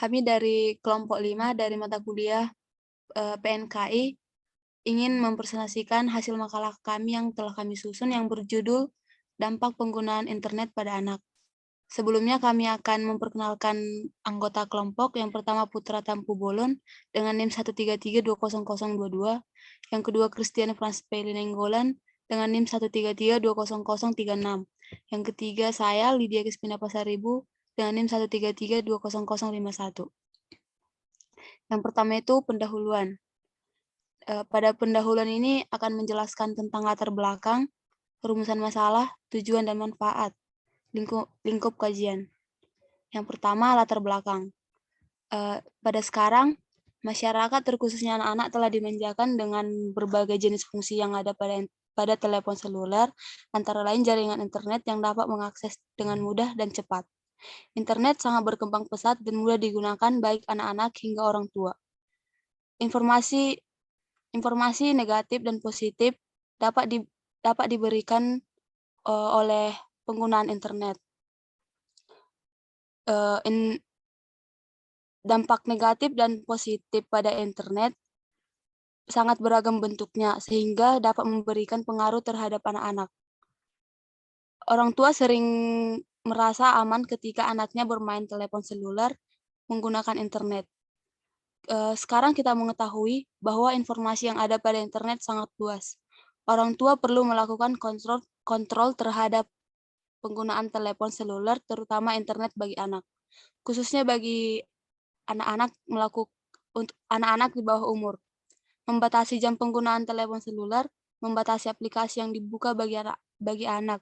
Kami dari kelompok 5 dari mata kuliah PNKI ingin mempresentasikan hasil makalah kami yang telah kami susun yang berjudul Dampak Penggunaan Internet pada Anak. Sebelumnya kami akan memperkenalkan anggota kelompok. Yang pertama Putra Tampu Bolon dengan NIM 133200022, yang kedua Christian Frans Peli Nenggolan dengan NIM 133200036, yang ketiga saya Lydia Crispina Pasaribu dengan NIM 133200051. Yang pertama itu pendahuluan. Pada pendahuluan ini akan menjelaskan tentang latar belakang, rumusan masalah, tujuan dan manfaat, lingkup kajian. Yang pertama, latar belakang. Pada sekarang, masyarakat terkhususnya anak-anak telah dimanjakan dengan berbagai jenis fungsi yang ada pada telepon seluler, antara lain jaringan internet yang dapat mengakses dengan mudah dan cepat. Internet sangat berkembang pesat dan mudah digunakan baik anak-anak hingga orang tua. Informasi negatif dan positif dapat diberikan oleh penggunaan internet. Dampak negatif dan positif pada internet sangat beragam bentuknya, sehingga dapat memberikan pengaruh terhadap anak-anak. Orang tua sering merasa aman ketika anaknya bermain telepon seluler menggunakan internet. Sekarang kita mengetahui bahwa informasi yang ada pada internet sangat luas. Orang tua perlu melakukan kontrol terhadap penggunaan telepon seluler, terutama internet bagi anak. Khususnya bagi untuk anak-anak di bawah umur. Membatasi jam penggunaan telepon seluler, membatasi aplikasi yang dibuka bagi anak.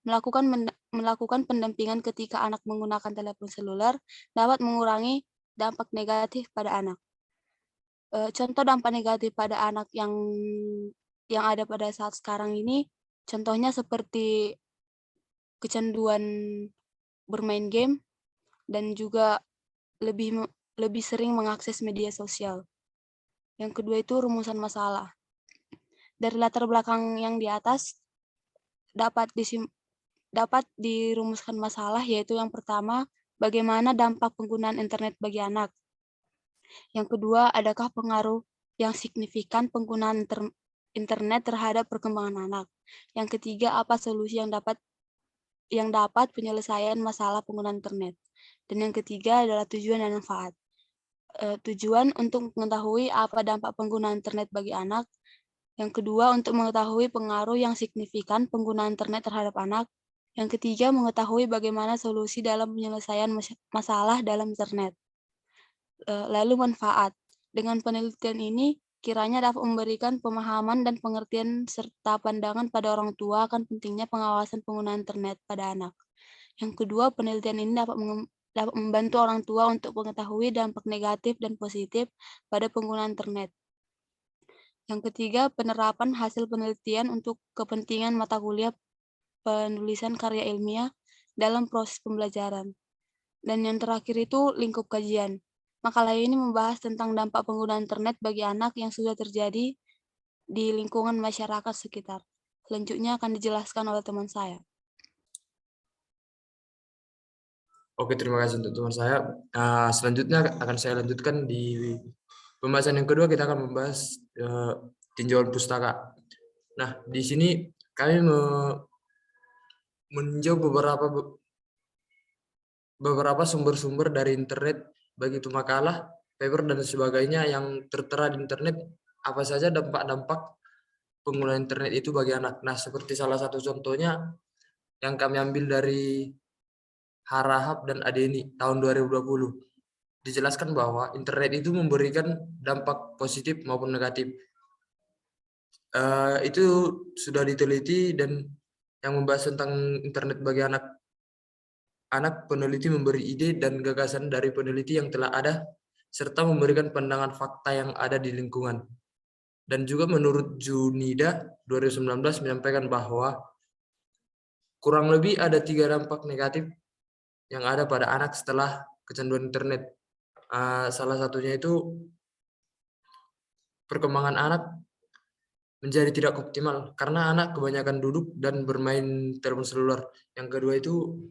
Melakukan pendampingan ketika anak menggunakan telepon seluler dapat mengurangi dampak negatif pada anak. Contoh dampak negatif pada anak yang ada pada saat sekarang ini, contohnya seperti kecanduan bermain game dan juga lebih sering mengakses media sosial. Yang kedua itu rumusan masalah. Dari latar belakang yang di atas dapat dirumuskan masalah, yaitu yang pertama, bagaimana dampak penggunaan internet bagi anak. Yang kedua, adakah pengaruh yang signifikan penggunaan internet terhadap perkembangan anak. Yang ketiga, apa solusi yang dapat penyelesaian masalah penggunaan internet. Dan yang ketiga adalah tujuan dan manfaat. Tujuan untuk mengetahui apa dampak penggunaan internet bagi anak. Yang kedua, untuk mengetahui pengaruh yang signifikan penggunaan internet terhadap anak. Yang ketiga, mengetahui bagaimana solusi dalam penyelesaian masalah dalam internet. Lalu manfaat. Dengan penelitian ini, kiranya dapat memberikan pemahaman dan pengertian serta pandangan pada orang tua akan pentingnya pengawasan penggunaan internet pada anak. Yang kedua, penelitian ini dapat membantu orang tua untuk mengetahui dampak negatif dan positif pada penggunaan internet. Yang ketiga, penerapan hasil penelitian untuk kepentingan mata kuliah penulisan karya ilmiah dalam proses pembelajaran. Dan yang terakhir itu lingkup kajian. Makalah ini membahas tentang dampak penggunaan internet bagi anak yang sudah terjadi di lingkungan masyarakat sekitar. Selanjutnya akan dijelaskan oleh teman saya. Oke, terima kasih untuk teman saya. Selanjutnya akan saya lanjutkan di pembahasan yang kedua. Kita akan membahas tinjauan pustaka. Nah, di sini kami meninjau beberapa sumber-sumber dari internet, baik itu makalah, paper, dan sebagainya yang tertera di internet. Apa saja dampak-dampak penggunaan internet itu bagi anak. Nah, seperti salah satu contohnya yang kami ambil dari Harahap dan Adeni tahun 2020. Dijelaskan bahwa internet itu memberikan dampak positif maupun negatif. Itu sudah diteliti, dan yang membahas tentang internet bagi anak, peneliti memberi ide dan gagasan dari peneliti yang telah ada, serta memberikan pandangan fakta yang ada di lingkungan. Dan juga menurut Junida 2019 menyampaikan bahwa kurang lebih ada 3 dampak negatif yang ada pada anak setelah kecanduan internet. Salah satunya itu perkembangan anak menjadi tidak optimal karena anak kebanyakan duduk dan bermain telepon seluler. Yang kedua itu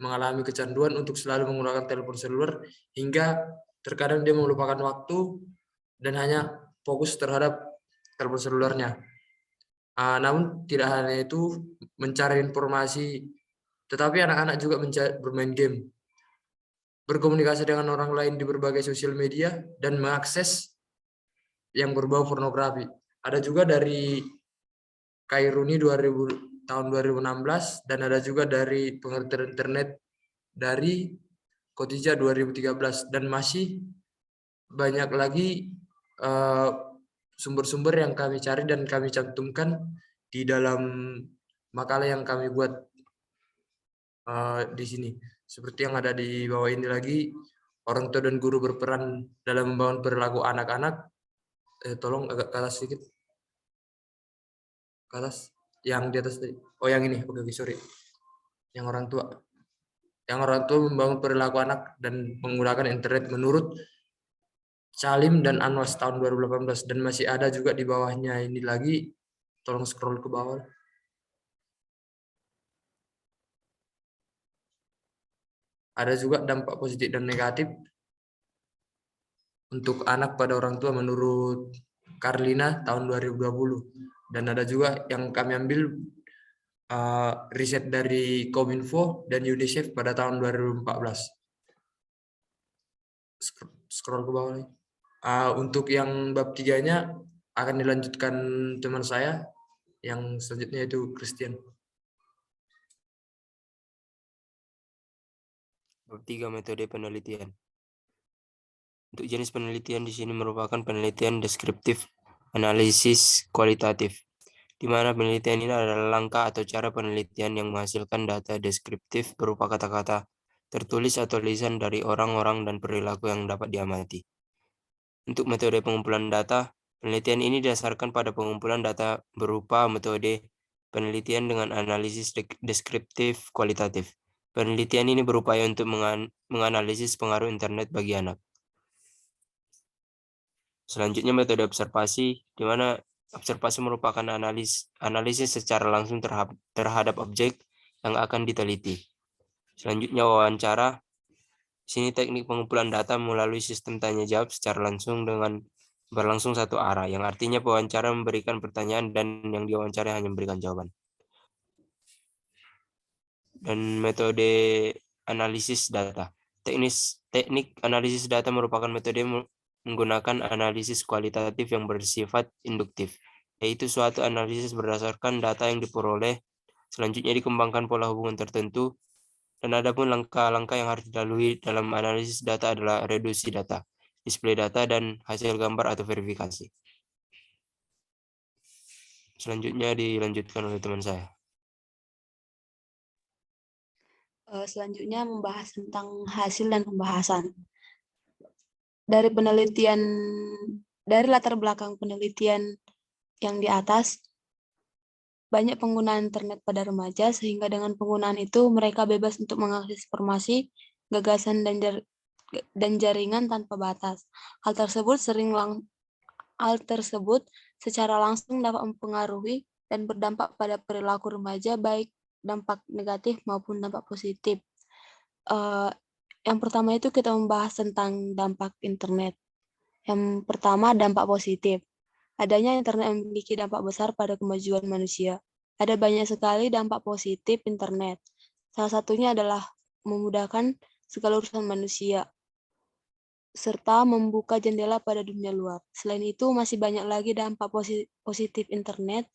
mengalami kecanduan untuk selalu menggunakan telepon seluler hingga terkadang dia melupakan waktu dan hanya fokus terhadap telepon selulernya. Namun tidak hanya itu mencari informasi, tetapi anak-anak juga bermain game, berkomunikasi dengan orang lain di berbagai sosial media, dan mengakses yang berbau pornografi. Ada juga dari Kairuni tahun 2016 dan ada juga dari pengertian internet dari Kotija 2013 dan masih banyak lagi sumber-sumber yang kami cari dan kami cantumkan di dalam makalah yang kami buat di sini. Seperti yang ada di bawah ini lagi, orang tua dan guru berperan dalam membangun perilaku anak-anak. Tolong agak ke atas sedikit. Ke atas. Yang di atas tadi. Oh yang ini, oke, sorry. Yang orang tua. Yang orang tua membangun perilaku anak dan menggunakan internet menurut Salim dan Anwas tahun 2018. Dan masih ada juga di bawahnya ini lagi. Tolong scroll ke bawah. Ada juga dampak positif dan negatif untuk anak pada orang tua menurut Carlina tahun 2020. Dan ada juga yang kami ambil riset dari Kominfo dan UNICEF pada tahun 2014. Scroll ke bawah nih. Untuk yang bab 3-nya akan dilanjutkan teman saya yang selanjutnya itu Christian. Bab 3 metode penelitian. Untuk jenis penelitian di sini merupakan penelitian deskriptif, analisis kualitatif, di mana penelitian ini adalah langkah atau cara penelitian yang menghasilkan data deskriptif berupa kata-kata tertulis atau lisan dari orang-orang dan perilaku yang dapat diamati. Untuk metode pengumpulan data, penelitian ini didasarkan pada pengumpulan data berupa metode penelitian dengan analisis deskriptif kualitatif. Penelitian ini berupaya untuk menganalisis pengaruh internet bagi anak. Selanjutnya metode observasi, di mana observasi merupakan analisis secara langsung terhadap objek yang akan diteliti. Selanjutnya wawancara. Di sini teknik pengumpulan data melalui sistem tanya jawab secara langsung dengan berlangsung satu arah, yang artinya pewawancara memberikan pertanyaan dan yang diwawancara hanya memberikan jawaban. Dan metode analisis data. Teknik analisis data merupakan metode menggunakan analisis kualitatif yang bersifat induktif, yaitu suatu analisis berdasarkan data yang diperoleh, selanjutnya dikembangkan pola hubungan tertentu, dan ada pun langkah-langkah yang harus dilalui dalam analisis data adalah reduksi data, display data, dan hasil gambar atau verifikasi. Selanjutnya dilanjutkan oleh teman saya. Selanjutnya membahas tentang hasil dan pembahasan. Dari latar belakang penelitian yang di atas, banyak penggunaan internet pada remaja, sehingga dengan penggunaan itu mereka bebas untuk mengakses informasi, gagasan, dan jaringan tanpa batas. Hal tersebut secara langsung dapat mempengaruhi dan berdampak pada perilaku remaja, baik dampak negatif maupun dampak positif. Yang pertama itu kita membahas tentang dampak internet. Yang pertama, dampak positif. Adanya internet memiliki dampak besar pada kemajuan manusia. Ada banyak sekali dampak positif internet. Salah satunya adalah memudahkan segala urusan manusia, serta membuka jendela pada dunia luar. Selain itu, masih banyak lagi dampak positif internet.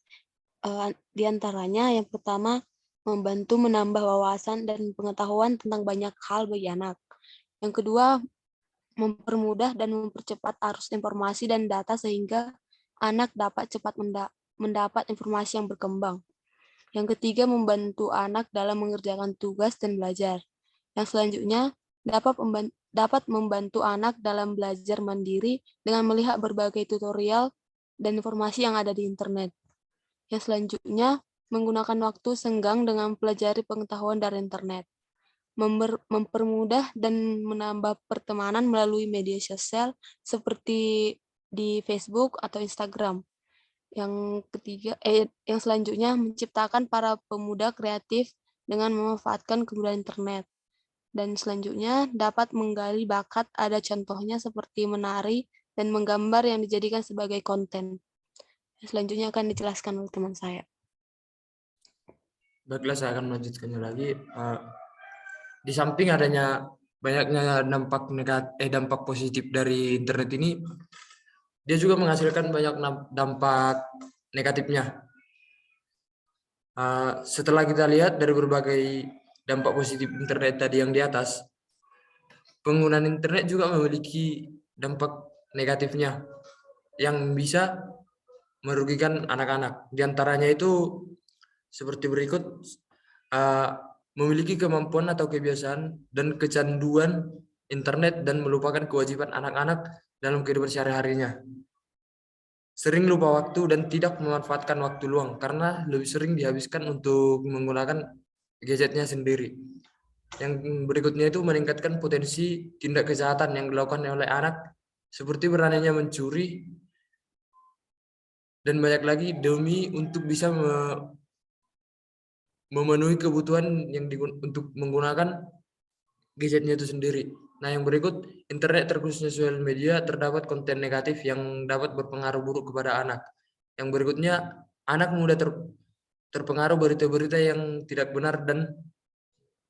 Di antaranya, yang pertama, membantu menambah wawasan dan pengetahuan tentang banyak hal bagi anak. Yang kedua, mempermudah dan mempercepat arus informasi dan data sehingga anak dapat cepat mendapat informasi yang berkembang. Yang ketiga, membantu anak dalam mengerjakan tugas dan belajar. Yang selanjutnya, dapat membantu anak dalam belajar mandiri dengan melihat berbagai tutorial dan informasi yang ada di internet. Yang selanjutnya, menggunakan waktu senggang dengan mempelajari pengetahuan dari internet. Mempermudah dan menambah pertemanan melalui media sosial seperti di Facebook atau Instagram. Yang selanjutnya, menciptakan para pemuda kreatif dengan memanfaatkan kemudahan internet. Dan selanjutnya dapat menggali bakat, ada contohnya seperti menari dan menggambar yang dijadikan sebagai konten. Selanjutnya akan dijelaskan oleh teman saya. Baiklah, saya akan melanjutkannya lagi. Di samping adanya banyaknya dampak positif dari internet ini, dia juga menghasilkan banyak dampak negatifnya. Setelah kita lihat dari berbagai dampak positif internet tadi yang di atas, penggunaan internet juga memiliki dampak negatifnya yang bisa merugikan anak-anak. Di antaranya itu seperti berikut: memiliki kemampuan atau kebiasaan dan kecanduan internet dan melupakan kewajiban anak-anak dalam kehidupan sehari-harinya. Sering lupa waktu dan tidak memanfaatkan waktu luang karena lebih sering dihabiskan untuk menggunakan gadgetnya sendiri. Yang berikutnya itu meningkatkan potensi tindak kejahatan yang dilakukan oleh anak, seperti beraninya mencuri dan banyak lagi demi untuk bisa memenuhi kebutuhan yang untuk menggunakan gadgetnya itu sendiri. Nah, yang berikut, internet terkhususnya sosial media terdapat konten negatif yang dapat berpengaruh buruk kepada anak. Yang berikutnya, anak mudah terpengaruh berita-berita yang tidak benar dan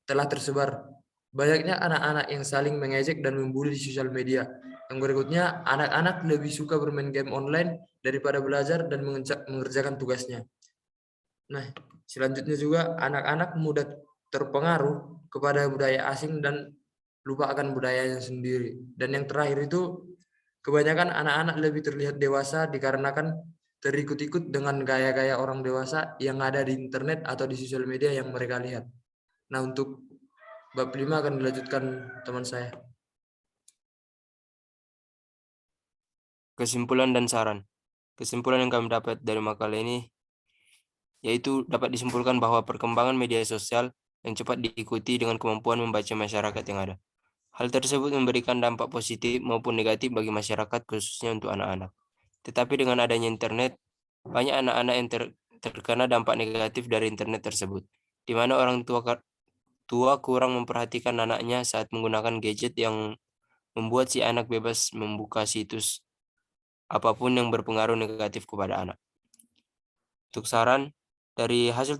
telah tersebar. Banyaknya anak-anak yang saling mengejek dan membuli di sosial media. Yang berikutnya, anak-anak lebih suka bermain game online daripada belajar dan mengerjakan tugasnya. Nah, selanjutnya juga anak-anak mudah terpengaruh kepada budaya asing dan lupa akan budayanya sendiri. Dan yang terakhir itu, kebanyakan anak-anak lebih terlihat dewasa dikarenakan terikut-ikut dengan gaya-gaya orang dewasa yang ada di internet atau di sosial media yang mereka lihat. Nah, untuk bab 5 akan dilanjutkan teman saya. Kesimpulan dan saran. Kesimpulan yang kami dapat dari makalah ini yaitu dapat disimpulkan bahwa perkembangan media sosial yang cepat diikuti dengan kemampuan membaca masyarakat yang ada. Hal tersebut memberikan dampak positif maupun negatif bagi masyarakat, khususnya untuk anak-anak. Tetapi dengan adanya internet, banyak anak-anak yang terkena dampak negatif dari internet tersebut, di mana orang tua kurang memperhatikan anaknya saat menggunakan gadget yang membuat si anak bebas membuka situs apapun yang berpengaruh negatif kepada anak. Untuk saran, dari hasil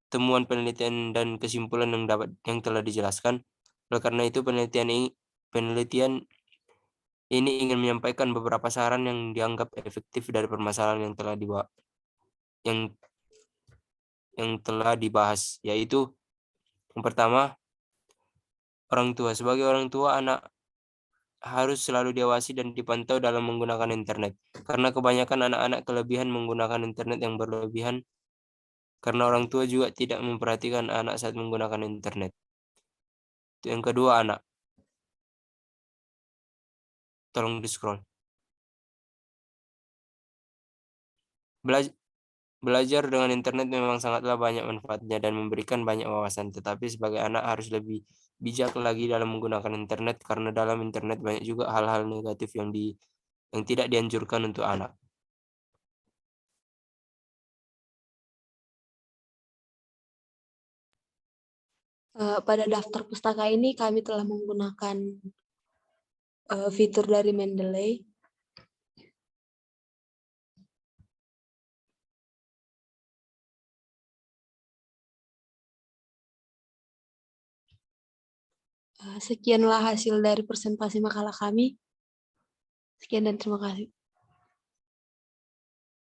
temuan penelitian dan kesimpulan yang telah dijelaskan, oleh karena itu penelitian ini ingin menyampaikan beberapa saran yang dianggap efektif dari permasalahan yang telah dibahas, yaitu yang pertama, orang tua. Sebagai orang tua, anak harus selalu diawasi dan dipantau dalam menggunakan internet. Karena kebanyakan anak-anak kelebihan menggunakan internet yang berlebihan, karena orang tua juga tidak memperhatikan anak saat menggunakan internet. Yang kedua, anak. Tolong di-scroll. Belajar dengan internet memang sangatlah banyak manfaatnya dan memberikan banyak wawasan, tetapi sebagai anak harus lebih bijak lagi dalam menggunakan internet karena dalam internet banyak juga hal-hal negatif yang tidak dianjurkan untuk anak. Pada daftar pustaka ini kami telah menggunakan fitur dari Mendeley. Sekianlah hasil dari presentasi makalah kami. Sekian dan terima kasih.